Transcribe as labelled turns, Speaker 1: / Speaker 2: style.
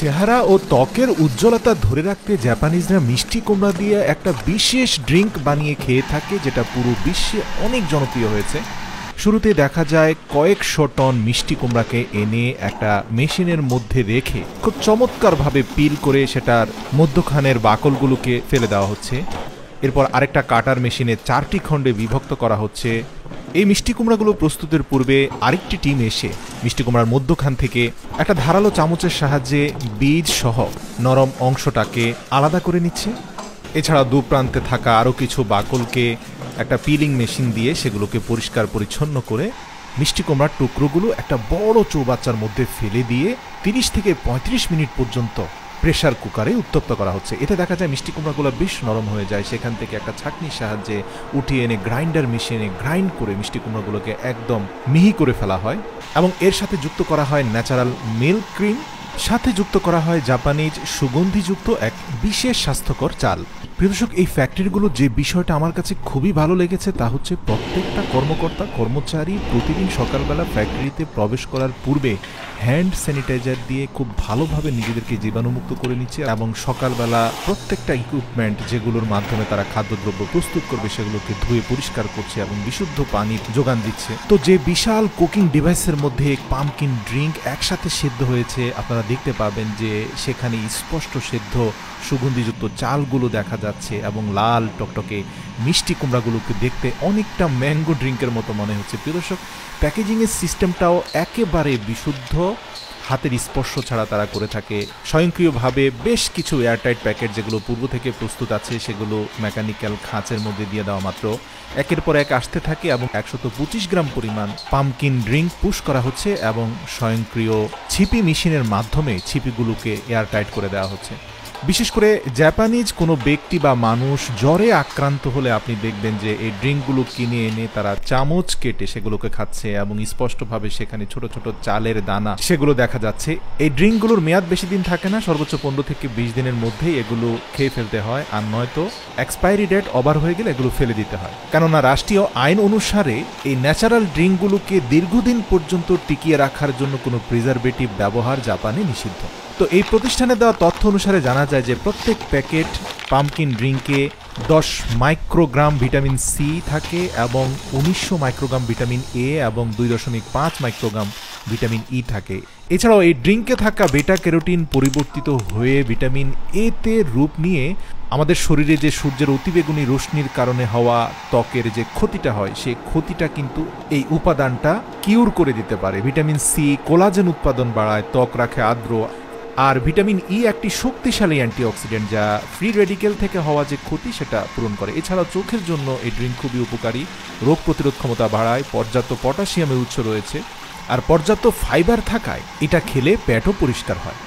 Speaker 1: চেহারা ও ত্বকের উজ্জ্বলতা ধরে রাখতে জাপানিজরা মিষ্টি কুমড়া দিয়ে একটা বিশেষ ড্রিঙ্ক বানিয়ে খেয়ে থাকে, যেটা পুরো বিশ্বে অনেক জনপ্রিয় হয়েছে। শুরুতে দেখা যায় কয়েকশো টন মিষ্টি কুমড়াকে এনে একটা মেশিনের মধ্যে রেখে খুব চমৎকারভাবে পিল করে সেটার মধ্যখানের বাকলগুলোকে ফেলে দেওয়া হচ্ছে। এরপর আরেকটা কাটার মেশিনে 4টি খণ্ডে বিভক্ত করা হচ্ছে। এই মিষ্টি কুমড়াগুলো প্রস্তুতের পূর্বে আরেকটি টিম এসে মিষ্টি কুমড়ার মধ্যখান থেকে একটা ধারালো চামচের সাহায্যে বীজ সহ নরম অংশটাকে আলাদা করে নিচ্ছে। এছাড়া দুপ্রান্তে থাকা আরও কিছু বাকলকে একটা পিলিং মেশিন দিয়ে সেগুলোকে পরিষ্কার পরিচ্ছন্ন করে মিষ্টি কুমড়ার টুকরোগুলো একটা বড় চৌবাচ্চার মধ্যে ফেলে দিয়ে 30 থেকে 35 মিনিট পর্যন্ত প্রেসার কুকারে উত্তপ্ত করা হচ্ছে। এতে দেখা যায় মিষ্টি কুমড়াগুলো বেশ নরম হয়ে যায়। সেখান থেকে একটা ছাঁকনির সাহায্যে উঠিয়ে এনে গ্রাইন্ডার মেশিনে গ্রাইন্ড করে মিষ্টি কুমড়াগুলোকে একদম মিহি করে ফেলা হয় এবং এর সাথে যুক্ত করা হয় ন্যাচারাল মিল্ক ক্রিম, সাথে যুক্ত করা হয় জাপানিজ সুগন্ধিযুক্ত এক বিশেষ স্বাস্থ্যকর চাল। প্রিয় দর্শক, এই ফ্যাক্টরিগুলো যে বিষয়টা আমার কাছে খুবই ভালো লেগেছে তা হচ্ছে প্রত্যেকটা কর্মকর্তা কর্মচারী প্রতিদিন সকালবেলা ফ্যাক্টরিতে প্রবেশ করার পূর্বে হ্যান্ড স্যানিটাইজার দিয়ে খুব ভালোভাবে নিজেদেরকে জীবাণুমুক্ত করে নিচ্ছে এবং সকালবেলা প্রত্যেকটা ইকুইপমেন্ট যেগুলোর মাধ্যমে তারা খাদ্যদ্রব্য প্রস্তুত করবে সেগুলোকে ধুয়ে পরিষ্কার করছে এবং বিশুদ্ধ পানির যোগান দিচ্ছে। তো যে বিশাল কুকিং ডিভাইসের মধ্যে পাম্পকিন ড্রিঙ্ক একসাথে সেদ্ধ হয়েছে, আপনারা দেখতে পাবেন যে সেখানে স্পষ্ট সেদ্ধ সুগন্ধিযুক্ত চালগুলো দেখা যাচ্ছে এবং লাল টকটকে মিষ্টি কুমড়াগুলোকে দেখতে অনেকটা ম্যাঙ্গো ড্রিঙ্কের মতো মনে হচ্ছে। প্রিয় দর্শক, প্যাকেজিংয়ের সিস্টেমটাও একেবারে বিশুদ্ধ, হাতের স্পর্শ ছাড়া তারা করে থাকে। স্বয়ংক্রিয়ভাবে বেশ কিছু এয়ারটাইট প্যাকেট যেগুলো পূর্ব থেকে প্রস্তুত আছে সেগুলো মেকানিক্যাল খাঁচের মধ্যে দিয়ে দেওয়া মাত্র একের পর এক আসতে থাকে এবং 125 গ্রাম পরিমাণ পাম্পকিন ড্রিঙ্ক পুশ করা হচ্ছে এবং স্বয়ংক্রিয় ছিপি মেশিনের মাধ্যমে ছিপিগুলোকে এয়ারটাইট করে দেওয়া হচ্ছে। বিশেষ করে জাপানিজ কোনো ব্যক্তি বা মানুষ জ্বরে আক্রান্ত হলে আপনি দেখবেন যে এই ড্রিঙ্কগুলো কিনে এনে তারা চামচ কেটে সেগুলোকে খাচ্ছে এবং স্পষ্টভাবে সেখানে ছোট ছোট চালের দানা সেগুলো দেখা যাচ্ছে। এই ড্রিঙ্কগুলোর মেয়াদ বেশি দিন থাকে না, সর্বোচ্চ 15 থেকে 20 দিনের মধ্যেই এগুলো খেয়ে ফেলতে হয়, আর নয়তো এক্সপায়ারি ডেট ওভার হয়ে গেলে এগুলো ফেলে দিতে হয়। কেননা রাষ্ট্রীয় আইন অনুসারে এই ন্যাচারাল ড্রিঙ্কগুলোকে দীর্ঘদিন পর্যন্ত টিকিয়ে রাখার জন্য কোনো প্রিজারভেটিভ ব্যবহার জাপানে নিষিদ্ধ। তো এই প্রতিষ্ঠানে দেওয়া তথ্য অনুসারে জানা যায় যে প্রত্যেক প্যাকেট পাম্পকিন ড্রিঙ্কে 10 মাইক্রোগ্রাম ভিটামিন সি থাকে এবং 1900 মাইক্রোগ্রাম ভিটামিন এ এবং 2.5 মাইক্রোগ্রাম ভিটামিন ই থাকে। এছাড়াও এই ড্রিঙ্কে থাকা বেটা ক্যারোটিন পরিবর্তিত হয়ে ভিটামিন এ তে রূপ নিয়ে আমাদের শরীরে যে সূর্যের অতিবেগুনি রশ্মির কারণে হওয়া ত্বকের যে ক্ষতিটা হয় সেই ক্ষতিটা কিন্তু এই উপাদানটা কিউর করে দিতে পারে। ভিটামিন সি কোলাজেন উৎপাদন বাড়ায়, ত্বক রাখে আর্দ্র, আর ভিটামিন ই একটি শক্তিশালী অ্যান্টিঅক্সিডেন্ট যা ফ্রি রেডিকেল থেকে হওয়া যে ক্ষতি সেটা পূরণ করে। এছাড়াও চোখের জন্য এই ড্রিঙ্ক খুবই উপকারী, রোগ প্রতিরোধ ক্ষমতা বাড়ায়, পর্যাপ্ত পটাশিয়ামের উৎস রয়েছে আর পর্যাপ্ত ফাইবার থাকায় এটা খেলে পেটও পরিষ্কার হয়।